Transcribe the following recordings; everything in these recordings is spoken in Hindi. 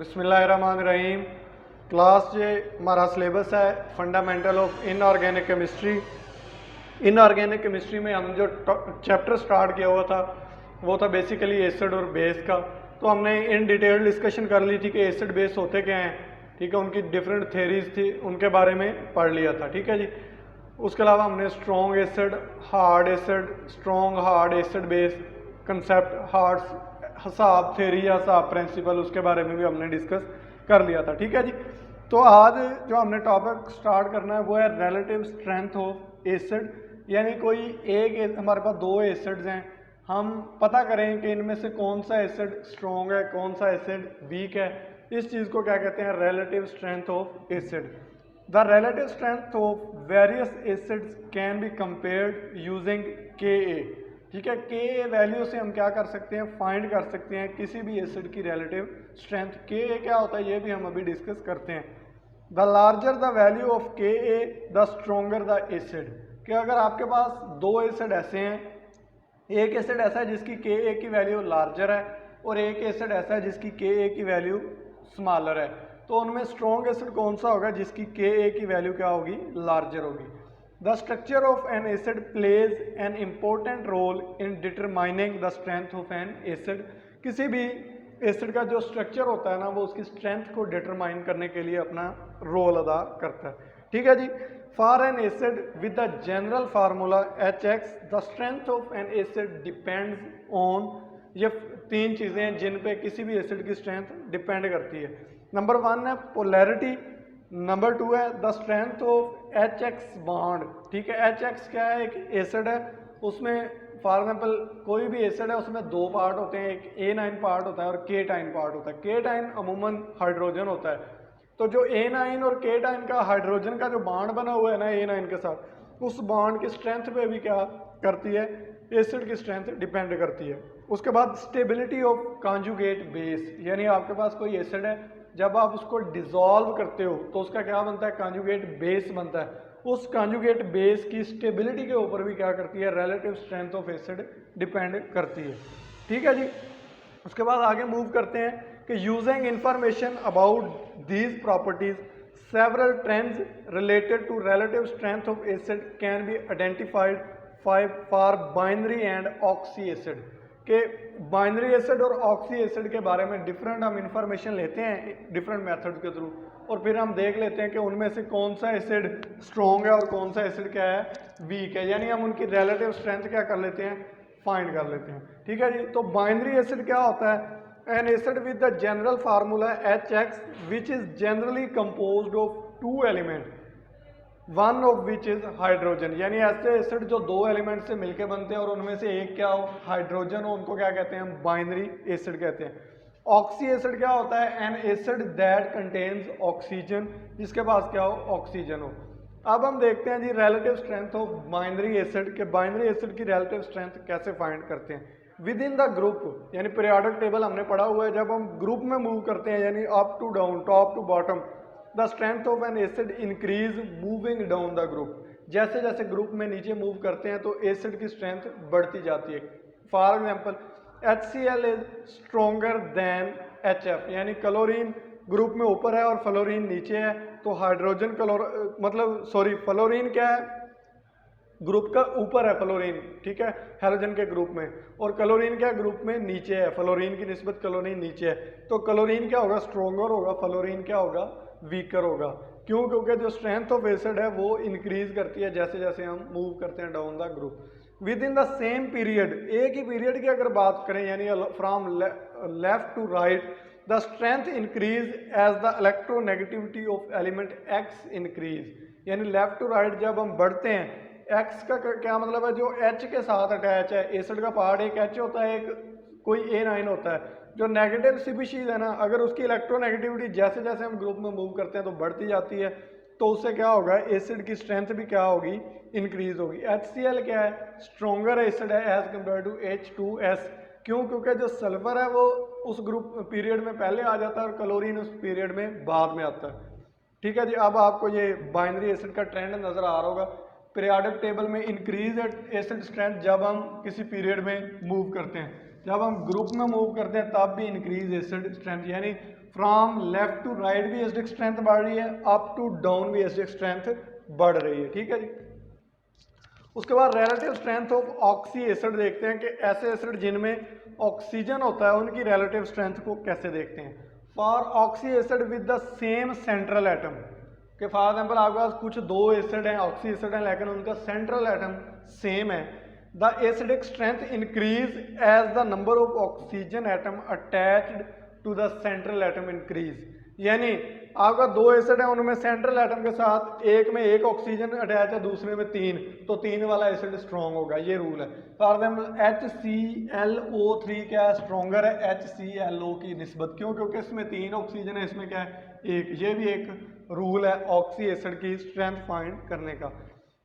बिस्मिल्लाहिर्रहमानिर्रहीम। क्लास जे हमारा सिलेबस है fundamental of inorganic chemistry. Inorganic chemistry में हम जो चैप्टर स्टार्ट किया हुआ था वो था बेसिकली एसिड और बेस का। तो हमने इन डिटेल डिस्कशन कर ली थी कि एसिड बेस होते क्या हैं, ठीक है, उनकी डिफरेंट थेरीज थी, उनके बारे में पढ़ लिया था, ठीक है जी। उसके अलावा हमने strong acid, hard acid, strong hard acid base concept, hard हिसाब थेरी या हिसाब प्रिंसिपल, उसके बारे में भी हमने डिस्कस कर लिया था, ठीक है जी। तो आज जो हमने टॉपिक स्टार्ट करना है वो है रिलेटिव स्ट्रेंथ ऑफ एसिड, यानी कोई एक हमारे पास दो एसिड्स हैं, हम पता करें कि इनमें से कौन सा एसिड स्ट्रॉन्ग है, कौन सा एसिड वीक है। इस चीज़ को क्या कहते हैं? Relative strength of acid. The relative strength of various acids can be compared using Ka, ठीक है। Ka वैल्यू से हम क्या कर सकते हैं? फाइंड कर सकते हैं किसी भी एसिड की रिलेटिव स्ट्रेंथ। Ka क्या होता है ये भी हम अभी डिस्कस करते हैं। The larger the value of Ka the stronger the acid, कि अगर आपके पास दो एसिड ऐसे हैं, एक एसिड ऐसा है जिसकी Ka की वैल्यू लार्जर है और एक एसिड ऐसा है जिसकी Ka की वैल्यू स्मॉलर है, तो उनमें स्ट्रॉन्ग एसिड कौन सा होगा? जिसकी Ka की वैल्यू क्या होगी? लार्जर होगी। The structure of an acid plays an important role in determining the strength of an acid. किसी भी एसिड का जो स्ट्रक्चर होता है ना, वो उसकी स्ट्रेंथ को डिटरमाइन करने के लिए अपना रोल अदा करता है, ठीक है जी। For an acid with the general formula HX, the strength of an acid depends on, ये तीन चीज़ें हैं जिन पे किसी भी एसिड की स्ट्रेंथ डिपेंड करती है। नंबर 1 है पोलैरिटी, नंबर 2 है the strength of HX bond, ठीक है। HX क्या है? एक एसिड है, उसमें फॉर एग्जाम्पल कोई भी एसिड है उसमें दो पार्ट होते हैं, एक A9 पार्ट होता है और K9 पार्ट होता है। K9 अमूमन हाइड्रोजन होता है, तो जो A9 और K9 का हाइड्रोजन का जो बॉन्ड बना हुआ है ना A9 के साथ, उस बॉन्ड की स्ट्रेंथ पे भी क्या करती है? एसिड की स्ट्रेंथ डिपेंड करती है। उसके बाद स्टेबिलिटी ऑफ कॉन्जुगेट बेस, यानी आपके पास कोई एसिड है, जब आप उसको डिसॉल्व करते हो तो उसका क्या बनता है? कॉन्जुगेट बेस बनता है। उस कॉन्जुगेट बेस की स्टेबिलिटी के ऊपर भी क्या करती है? Relative strength of acid depend करती है, ठीक है जी। उसके बाद आगे मूव करते हैं कि using information about these properties several trends related to relative strength of acid can be identified for binary and oxy acid, के बाइनरी एसिड और ऑक्सी एसिड के बारे में डिफरेंट हम इंफॉर्मेशन लेते हैं डिफरेंट मेथड के थ्रू, और फिर हम देख लेते हैं कि उनमें से कौन सा एसिड स्ट्रॉन्ग है और कौन सा एसिड क्या है? वीक है, यानी हम उनकी रिलेटिव स्ट्रेंथ क्या कर लेते हैं? फाइंड कर लेते हैं, ठीक है जी। तो बाइनरी एसिड क्या होता है? An acid with the general formula HX which is generally composed of two element, one of which is hydrogen, यानी ऐसे एसिड जो दो एलिमेंट से मिलकर बनते हैं और उनमें से एक क्या हो? हाइड्रोजन हो, उनको क्या कहते हैं? हम बाइनरी एसिड कहते हैं। ऑक्सी एसिड क्या होता है? An acid that contains oxygen, जिसके पास क्या हो? ऑक्सीजन हो। अब हम देखते हैं जी relative strength of binary acid, के बाइनरी एसिड की रिलेटिव स्ट्रेंथ कैसे फाइंड करते हैं विद इन द ग्रुप, यानी पीरियोडिक टेबल हमने पढ़ा हुआ है। जब हम ग्रुप में मूव करते हैं, यानी up to down, top to bottom, the strength of an acid increase moving down the group, जैसे जैसे ग्रुप में नीचे मूव करते हैं तो एसिड की स्ट्रेंथ बढ़ती जाती है। For example HCl is stronger then HF, यानी क्लोरीन ग्रुप में ऊपर है और फ्लोरीन नीचे है, तो हाइड्रोजन फ्लोरीन क्या है? ग्रुप का ऊपर है फ्लोरीन, ठीक है, हेलोजन के ग्रुप में, और क्लोरीन क्या ग्रुप में? नीचे है, फ्लोरीन की निस्बत क्लोरीन नीचे है, तो क्लोरीन क्या होगा? स्ट्रोंगर होगा, फ्लोरीन क्या होगा? वीकर होगा। क्यों? क्योंकि जो स्ट्रेंथ ऑफ एसिड है वो इंक्रीज करती है जैसे जैसे हम मूव करते हैं down the group. With in the same period, एक ही पीरियड की अगर बात करें, यानी from left to right, the strength increase as the electronegativity of element X increase, यानी लेफ्ट टू राइट जब हम बढ़ते हैं, X का क्या मतलब है? जो H के साथ अटैच है, एसिड का पार्ट एक H होता है, एक कोई A9 होता है। जो नेगेटिव स्पीशीज है ना, अगर उसकी इलेक्ट्रोनेगेटिविटी जैसे जैसे हम ग्रुप में मूव करते हैं तो बढ़ती जाती है, तो उससे क्या होगा? एसिड की स्ट्रेंथ भी क्या होगी? इंक्रीज होगी। HCl क्या है? स्ट्रोंगर एसिड है एज कम्पेयर टू H2S। क्यों? क्योंकि जो सल्फर है वो उस ग्रुप पीरियड में पहले आ जाता है और क्लोरीन उस पीरियड में बाद में आता है, ठीक है जी। अब आपको ये बाइनरी एसिड का ट्रेंड नजर आ रहा होगा। पीरियोडिक टेबल में इंक्रीज एसिड स्ट्रेंथ जब हम किसी पीरियड में मूव करते हैं, जब हम ग्रुप में मूव करते हैं तब भी इंक्रीज एसिड स्ट्रेंथ, यानी फ्रॉम लेफ्ट टू राइट भी एसिडिक स्ट्रेंथ बढ़ रही है, अप टू डाउन भी एसिडिक स्ट्रेंथ बढ़ रही है, ठीक है जी। उसके बाद relative strength of oxy acid देखते हैं कि ऐसे एसिड जिनमें ऑक्सीजन होता है उनकी रिलेटिव स्ट्रेंथ को कैसे देखते हैं। For oxy acid with the same central atom, कि फॉर एग्जाम्पल आपके पास कुछ दो एसिड हैं, ऑक्सी एसिड हैं, लेकिन उनका सेंट्रल एटम सेम है, the acidic strength increase as the number of oxygen atom attached to the central atom increase. यानी आपका दो एसिड है, उनमें सेंट्रल एटम के साथ एक में एक ऑक्सीजन अटैच है, दूसरे में तीन, तो तीन वाला एसिड स्ट्रॉन्ग होगा, ये रूल है। फॉर एग्जाम्पल HClO3 क्या है, स्ट्रॉन्गर है HClO की निस्बत, क्यों? क्योंकि इसमें तीन ऑक्सीजन है, इसमें क्या है, एक। ये भी एक रूल है ऑक्सी एसिड की स्ट्रेंथ फाइंड करने का।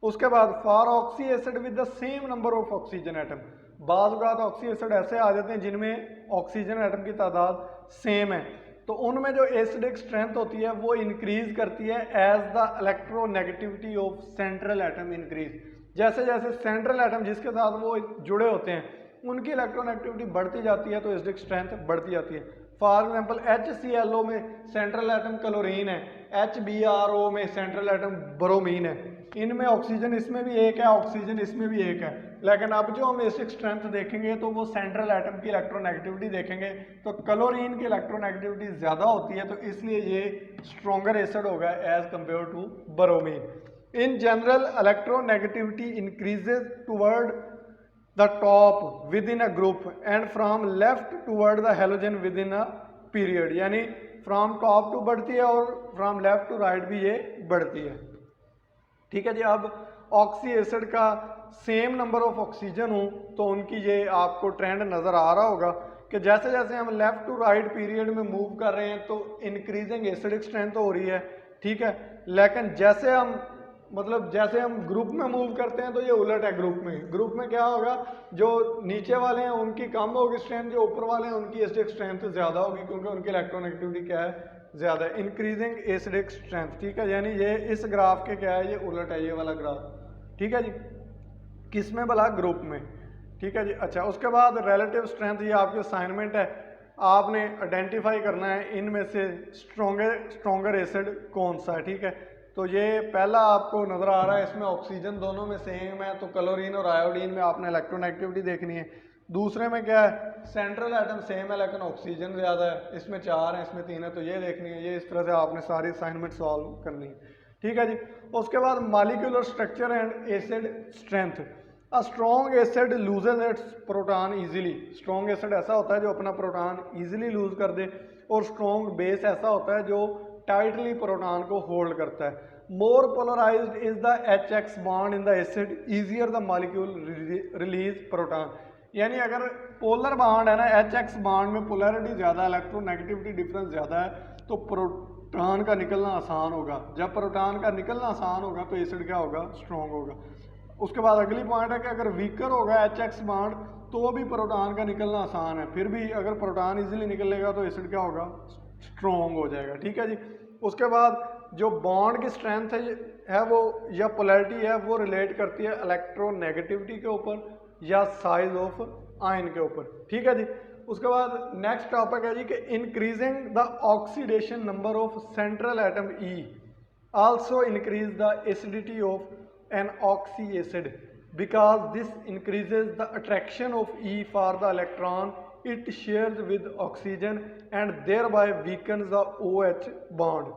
उसके बाद for oxy acid with the same number of oxygen atom, बाज़ औक़ात ऑक्सी एसिड ऐसे आ जाते हैं जिनमें ऑक्सीजन एटम की तादाद सेम है, तो उनमें जो एसिडिक स्ट्रेंथ होती है वो इंक्रीज करती है as the electronegativity of central atom increase. जैसे जैसे सेंट्रल एटम जिसके साथ वो जुड़े होते हैं उनकी इलेक्ट्रोनेगेटिविटी बढ़ती जाती है तो एसिडिक स्ट्रेंथ बढ़ती जाती है। फॉर एग्जाम्पल HClO में सेंट्रल एटम क्लोरीन है, HBrO में सेंट्रल एटम ब्रोमीन है, इनमें ऑक्सीजन इसमें भी एक है, ऑक्सीजन इसमें भी एक है, लेकिन अब जो हम एसिडिक स्ट्रेंथ देखेंगे तो वो सेंट्रल एटम की इलेक्ट्रोनेगेटिविटी देखेंगे, तो क्लोरीन की इलेक्ट्रोनेगेटिविटी ज़्यादा होती है, तो इसलिए ये स्ट्रॉन्गर एसिड होगा as compare to bromine. In general electronegativity increases toward the top within a group and from left toward the halogen within a period, यानी from top to बढ़ती है और from left to right भी ये बढ़ती है, ठीक है जी। अब ऑक्सी एसिड का सेम नंबर ऑफ ऑक्सीजन हो तो उनकी ये आपको ट्रेंड नज़र आ रहा होगा कि जैसे जैसे हम लेफ्ट टू राइट पीरियड में मूव कर रहे हैं तो इंक्रीजिंग एसिडिक स्ट्रेंथ हो रही है, ठीक है। लेकिन जैसे हम जैसे हम ग्रुप में मूव करते हैं तो ये उलट है। ग्रुप में क्या होगा, जो नीचे वाले हैं उनकी कम होगी स्ट्रेंथ, जो ऊपर वाले हैं उनकी एसिडिक स्ट्रेंथ ज़्यादा होगी, क्योंकि उनकी इलेक्ट्रोनेगेटिविटी क्या है, ज़्यादा है, इंक्रीजिंग एसिडिक स्ट्रेंथ, ठीक है। यानी ये इस ग्राफ के क्या है, ये उलट है, ये वाला ग्राफ, ठीक है जी। किस में भला, ग्रुप में, ठीक है जी। अच्छा, उसके बाद रिलेटिव स्ट्रेंथ, ये आपकी असाइनमेंट है, आपने आइडेंटिफाई करना है इनमें से स्ट्रॉन्गर एसिड कौन सा है, ठीक है। तो ये पहला आपको नज़र आ रहा है, इसमें ऑक्सीजन दोनों में सेम है, तो क्लोरीन और आयोडीन में आपने इलेक्ट्रोनेगेटिविटी देखनी है। दूसरे में क्या है, सेंट्रल एटम सेम है लेकिन ऑक्सीजन ज़्यादा है, इसमें 4 है इसमें 3 है, तो ये देखनी है। ये इस तरह से आपने सारी असाइनमेंट सॉल्व करनी है, ठीक है जी। उसके बाद molecular structure and acid strength. A strong acid loses it's proton easily. Strong acid ऐसा होता है जो अपना प्रोटॉन ईजिली लूज कर दे, और स्ट्रॉन्ग बेस ऐसा होता है जो टाइटली प्रोटॉन को होल्ड करता है। More polarized is the HX bond in the acid, easier the molecule release proton. यानी अगर पोलर बॉन्ड है ना, HX बॉन्ड में पोलैरिटी ज़्यादा, इलेक्ट्रोनेगेटिविटी डिफरेंस ज़्यादा है, तो प्रोटॉन का निकलना आसान होगा। जब प्रोटॉन का निकलना आसान होगा तो एसिड क्या होगा, स्ट्रॉन्ग होगा। उसके बाद अगली पॉइंट है कि अगर वीकर होगा HX बॉन्ड तो भी प्रोटॉन का निकलना आसान है, फिर भी अगर प्रोटॉन इजीली निकलेगा तो एसिड क्या होगा, स्ट्रॉन्ग हो जाएगा, ठीक है जी। उसके बाद जो बॉन्ड की स्ट्रेंथ है वो या पोलैरिटी है वो रिलेट करती है इलेक्ट्रोनेगेटिविटी के ऊपर या साइज ऑफ आयन के ऊपर, ठीक है जी। उसके बाद नेक्स्ट टॉपिक है जी कि increasing the oxidation number of central atom E also increase the acidity of an oxy acid because this increases the attraction of E for the electron it shares with oxygen and thereby weakens the OH bond।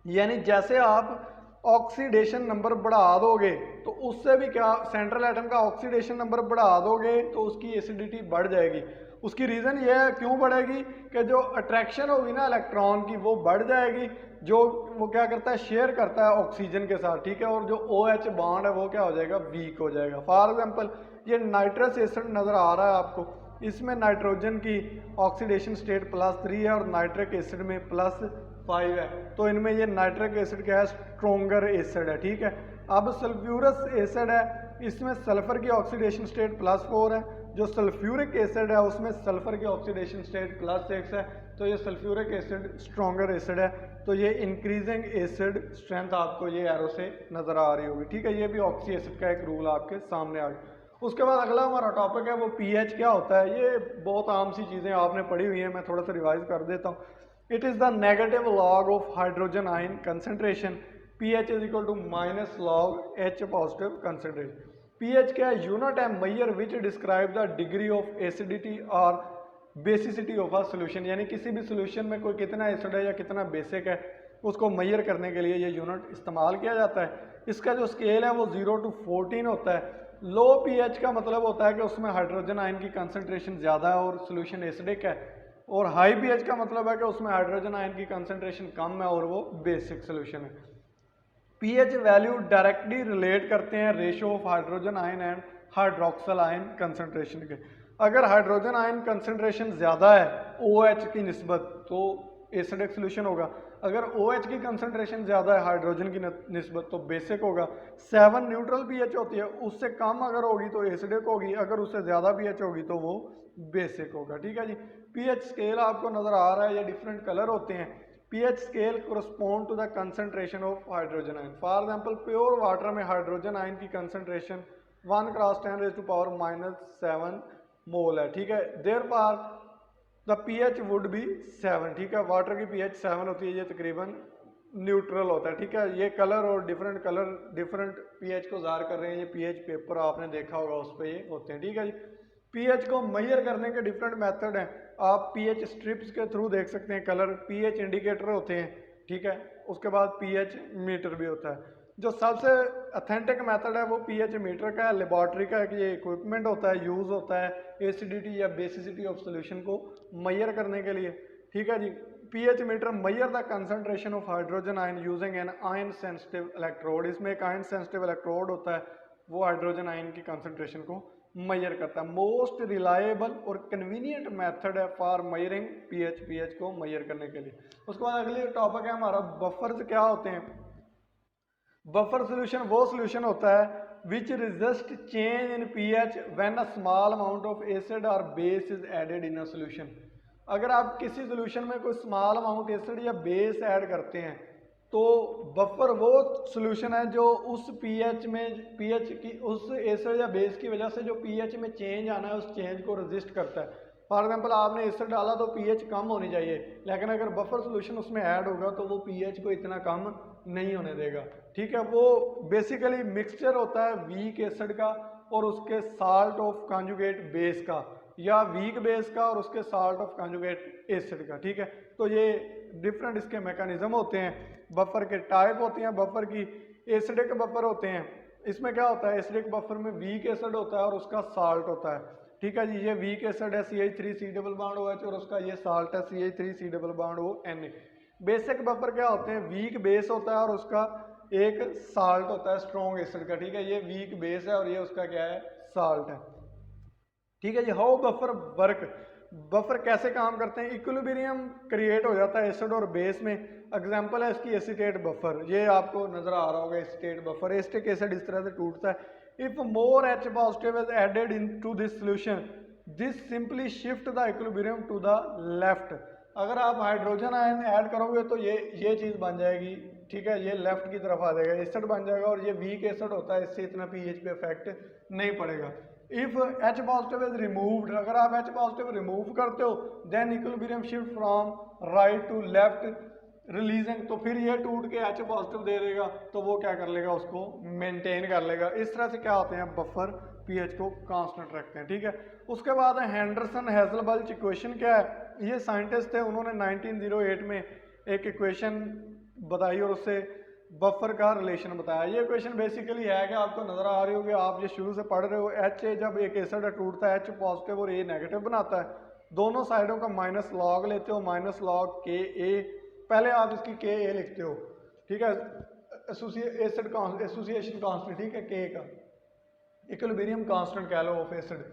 यानी जैसे आप ऑक्सीडेशन नंबर बढ़ा दोगे तो उससे भी क्या, सेंट्रल एटम का ऑक्सीडेशन नंबर बढ़ा दोगे तो उसकी एसिडिटी बढ़ जाएगी। उसकी रीज़न ये है क्यों बढ़ेगी कि जो अट्रैक्शन होगी ना इलेक्ट्रॉन की वो बढ़ जाएगी, जो वो क्या करता है, शेयर करता है ऑक्सीजन के साथ, ठीक है। और जो OH बॉन्ड है वो क्या हो जाएगा, वीक हो जाएगा। फॉर एग्जांपल ये नाइट्रस एसिड नज़र आ रहा है आपको, इसमें नाइट्रोजन की ऑक्सीडेशन स्टेट +3 है और नाइट्रिक एसिड में +5 है, तो इनमें ये नाइट्रिक एसिड क्या है, स्ट्रोंगर एसिड है, ठीक है। अब सल्फ्यूरस एसिड है, इसमें सल्फर की ऑक्सीडेशन स्टेट +4 है, जो सल्फ्यूरिक एसिड है उसमें सल्फर की ऑक्सीडेशन स्टेट +6 है, तो ये सल्फ्यूरिक एसिड स्ट्रॉन्गर एसिड है। तो ये इंक्रीजिंग एसिड स्ट्रेंथ आपको ये एरो से नज़र आ रही होगी, ठीक है। ये भी ऑक्सी एसिड का एक रूल आपके सामने आ गया। उसके बाद अगला हमारा टॉपिक है वो pH क्या होता है। ये बहुत आम सी चीज़ें आपने पढ़ी हुई हैं, मैं थोड़ा सा रिवाइज कर देता हूँ। It is the negative log of hydrogen ion concentration, pH is equal to minus log H positive concentration. pH क्या है? यूनिट है measure which describe the degree of acidity और बेसिसिटी ऑफ अ सोल्यूशन, यानी किसी भी सोल्यूशन में कोई कितना एसिड है या कितना बेसिक है उसको मेजर करने के लिए ये यूनिट इस्तेमाल किया जाता है। इसका जो स्केल है वो 0 to 14 होता है। लो pH का मतलब होता है कि उसमें हाइड्रोजन आयन की कंसंट्रेशन ज़्यादा है और सोल्यूशन एसिडिक है, और हाई pH का मतलब है कि उसमें हाइड्रोजन आयन की कंसंट्रेशन कम है और वो बेसिक सोल्यूशन है। pH वैल्यू डायरेक्टली रिलेट करते हैं ratio of hydrogen ion and hydroxyl ion concentration के। अगर हाइड्रोजन आयन कंसंट्रेशन ज़्यादा है OH की निस्बत तो एसिडिक सोल्यूशन होगा, अगर OH की कंसंट्रेशन ज़्यादा है हाइड्रोजन की निस्बत तो बेसिक होगा। 7 न्यूट्रल pH होती है, उससे कम अगर होगी तो एसिडिक होगी, अगर उससे ज़्यादा pH होगी तो वो बेसिक होगा। ठीक है जी। pH स्केल आपको नज़र आ रहा है, ये डिफरेंट कलर होते हैं। pH scale correspond to the concentration of hydrogen ion. For example, pure water में हाइड्रोजन आयन की concentration 1 × 10⁻⁻7 मोल है। ठीक है, therefore the pH would be 7। ठीक है, वाटर की pH 7 होती है, ये तकरीबन न्यूट्रल होता है। ठीक है, ये कलर और कलर डिफरेंट pH को ज़ाहिर कर रहे हैं। ये pH पेपर आपने देखा होगा, उस पर ये होते हैं। ठीक है जी। pH को मेजर करने के डिफरेंट मेथड हैं। आप pH स्ट्रिप्स के थ्रू देख सकते हैं कलर, pH इंडिकेटर होते हैं। ठीक है, उसके बाद pH मीटर भी होता है। जो सबसे अथेंटिक मेथड है वो pH मीटर का है, लेबॉर्ट्री का है, कि ये इक्विपमेंट होता है, यूज़ होता है एसिडिटी या बेसिसिटी ऑफ सोल्यूशन को मेजर करने के लिए। ठीक है जी। pH meter measure the concentration of hydrogen ion using an ion sensitive electrode. इसमें एक आयन सेंसिटिव इलेक्ट्रोड होता है, वो हाइड्रोजन आयन की कंसंट्रेशन को मेजर करता है। मोस्ट रिलायबल और कन्वीनियंट मेथड है फॉर मेजरिंग pH को मेजर करने के लिए। उसके बाद अगले टॉपिक है हमारा बफर्स। क्या होते हैं बफर सोल्यूशन? वो सोल्यूशन होता है which resist change in pH when a small amount of acid और base is added in a solution. अगर आप किसी सोल्यूशन में कोई स्मॉल अमाउंट एसिड या बेस ऐड करते हैं तो बफर वो सोल्यूशन है जो उस pH की उस एसिड या बेस की वजह से जो pH में चेंज आना है उस चेंज को रेजिस्ट करता है। फॉर एग्जांपल आपने एसिड डाला तो pH कम होनी चाहिए, लेकिन अगर बफर सोल्यूशन उसमें ऐड होगा तो वो pH को इतना कम नहीं होने देगा। ठीक है, वो बेसिकली मिक्सचर होता है वीक एसिड का और उसके साल्ट ऑफ कॉन्जुगेट बेस का, या वीक बेस का और उसके साल्ट ऑफ कॉन्जुगेट एसिड का। ठीक है, तो ये डिफरेंट इसके मैकेनिज्म होते हैं। बफर के टाइप होती हैं बफर की। एसिडिक बफर होते हैं, इसमें क्या होता है एसिडिक बफर में वीक एसिड होता है और उसका साल्ट होता है। ठीक है जी, ये वीक एसिड है CH3C डबल बॉन्ड OH और उसका ये साल्ट है CH3C double bond ONA। Basic buffer क्या होते हैं? वीक बेस होता है और उसका एक साल्ट होता है स्ट्रॉन्ग एसिड का। ठीक है, ये वीक बेस है और ये उसका क्या है? साल्ट है। ठीक है जी। How buffer work? बफर कैसे काम करते हैं? इक्विलिब्रियम क्रिएट हो जाता है एसिड और बेस में। एग्जांपल है इसकी एसीटेट बफर, ये आपको नजर आ रहा होगा एसीटेट बफर। एसिटिक एसिड इस तरह से टूटता है। If more H positive is added into this solution this simply shift the equilibrium to the left. अगर आप हाइड्रोजन आयन ऐड करोगे तो ये चीज बन जाएगी। ठीक है, ये लेफ्ट की तरफ आ जाएगा, एसिड बन जाएगा और ये वीक एसिड होता है, इससे इतना pH पे इफेक्ट नहीं पड़ेगा। If H positive is removed, अगर आप H पॉजिटिव रिमूव करते हो then equilibrium shift from right to left releasing, तो फिर ये टूट के H पॉजिटिव दे देगा, तो वो क्या कर लेगा? उसको मेंटेन कर लेगा। इस तरह से क्या होते हैं बफर pH को कांस्टेंट रखते हैं। ठीक है, उसके बाद हेंडरसन हेजलबल्च इक्वेशन। क्या है? ये साइंटिस्ट थे, उन्होंने 1908 में एक इक्वेशन बताई और उससे बफर का रिलेशन बताया। ये इक्वेशन बेसिकली है कि आपको नजर आ रही होगी, आप ये शुरू से पढ़ रहे हो। H जब एक एसिड टूटता है H पॉजिटिव और A नेगेटिव बनाता है, दोनों साइडों का माइनस लॉग लेते हो, माइनस लॉग KA, पहले आप इसकी KA लिखते हो। ठीक है, एसोसिएशन कांस्टेंट। ठीक है, K का इक्विलिब्रियम कांस्टेंट कह लो of acid.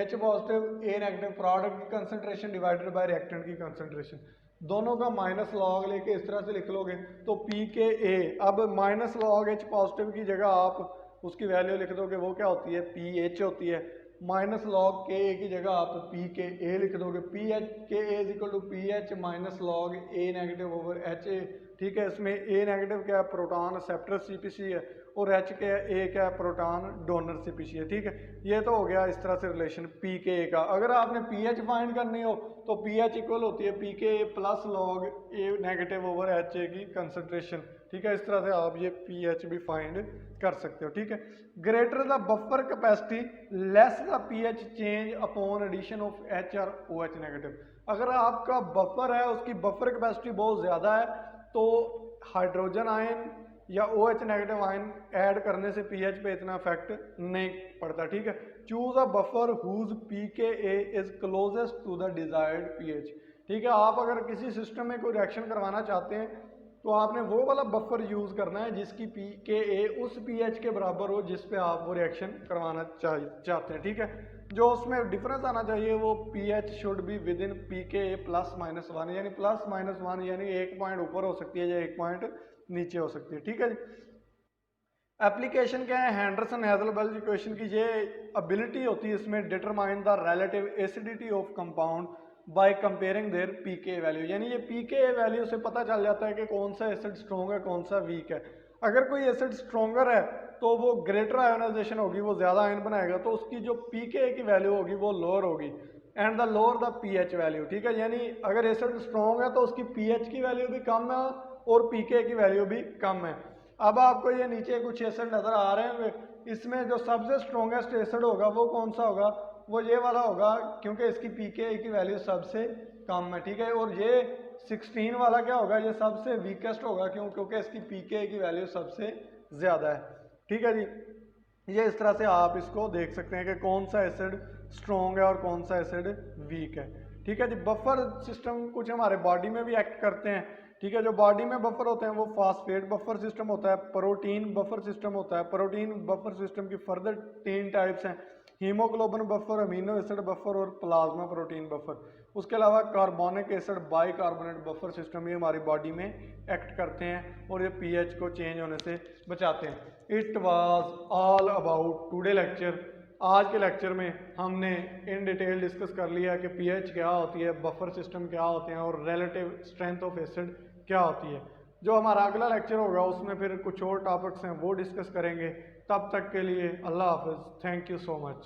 H positive A negative, product की कंसंट्रेशन डिवाइडेड बाय रिएक्टेंट की कंसंट्रेशन, दोनों का माइनस लॉग लेके इस तरह से लिख लोगे तो pKa। अब माइनस लॉग H पॉजिटिव की जगह आप उसकी वैल्यू लिख दोगे, वो क्या होती है? pH होती है। माइनस लॉग Ka की जगह आप pKa लिख दोगे। Ka is equal to pH minus log A negative over HA। ठीक है, इसमें A नेगेटिव क्या है? प्रोटॉन एक्सेप्टर CpC है और H के A क्या है, प्रोटॉन डोनर से पीछे है, ठीक है। ये तो हो गया इस तरह से रिलेशन पी के ए का। अगर आपने पीएच फाइंड करनी हो तो पीएच इक्वल होती है P K A plus log A negative over H A की कंसंट्रेशन, ठीक है। इस तरह से आप ये पीएच भी फाइंड कर सकते हो, ठीक है। Greater the buffer capacity less the pH change upon addition of H और ओ एच नेगेटिव। अगर आपका बफर है उसकी बफर कैपेसिटी बहुत ज़्यादा है तो हाइड्रोजन आयन या OH नेगेटिव आयन ऐड करने से पीएच पे इतना इफेक्ट नहीं पड़ता, ठीक है। Choose a buffer whose pKa is closest to the desired pH, ठीक है। आप अगर किसी सिस्टम में कोई रिएक्शन करवाना चाहते हैं तो आपने वो वाला बफर यूज करना है जिसकी pKa उस pH के बराबर हो जिस पे आप वो रिएक्शन करवाना चाहते हैं, ठीक है। जो उसमें डिफरेंस आना चाहिए वो pH should be with in pKa +-1, यानी +-1 यानी 1 पॉइंट ऊपर हो सकती है या 1 पॉइंट नीचे हो सकती है, ठीक है जी। एप्लीकेशन क्या है, हैंडरसन हेजलबर्ग इक्वेशन की ये एबिलिटी होती है इसमें, determine the relative acidity of compound by comparing their pK value, यानी ये पीके वैल्यू से पता चल जाता है कि कौन सा एसिड स्ट्रॉन्ग है कौन सा वीक है। अगर कोई एसिड स्ट्रॉन्गर है तो वो ग्रेटर आयोनाइजेशन होगी, वो ज़्यादा आयन बनाएगा, तो उसकी जो पीके की वैल्यू होगी वो लोअर होगी, and the lower the pH value, ठीक है। यानी अगर एसिड स्ट्रॉन्ग है तो उसकी पीएच की वैल्यू भी कम है और पीके की वैल्यू भी कम है। अब आपको ये नीचे कुछ एसिड नजर आ रहे होंगे, इसमें जो सबसे स्ट्रॉन्गेस्ट एसिड होगा वो कौन सा होगा, वो ये वाला होगा क्योंकि इसकी पीके की वैल्यू सबसे कम है, ठीक है। और ये 16 वाला क्या होगा, ये सबसे वीकेस्ट होगा क्योंकि इसकी पीके की वैल्यू सबसे ज़्यादा है, ठीक है जी। ये इस तरह से आप इसको देख सकते हैं कि कौन सा एसिड स्ट्रॉन्ग है और कौन सा एसिड वीक है, ठीक है जी। बफर सिस्टम कुछ हमारे बॉडी में भी एक्ट करते हैं, ठीक है। जो बॉडी में बफर होते हैं वो फास्फेट बफर सिस्टम होता है, प्रोटीन बफर सिस्टम होता है। प्रोटीन बफर सिस्टम की फर्दर 3 टाइप्स हैं, haemoglobin buffer, amino acid buffer और प्लाज्मा प्रोटीन बफर। उसके अलावा carbonic acid bicarbonate buffer system ये हमारी बॉडी में एक्ट करते हैं और ये पीएच को चेंज होने से बचाते हैं। It was all about today lecture. आज के लेक्चर में हमने इन डिटेल डिस्कस कर लिया कि पीएच क्या होती है, बफर सिस्टम क्या होते हैं और रिलेटिव स्ट्रेंथ ऑफ एसिड क्या होती है। जो हमारा अगला लेक्चर होगा उसमें फिर कुछ और टॉपिक्स हैं वो डिस्कस करेंगे। तब तक के लिए अल्लाह हाफिज़, थैंक यू सो मच।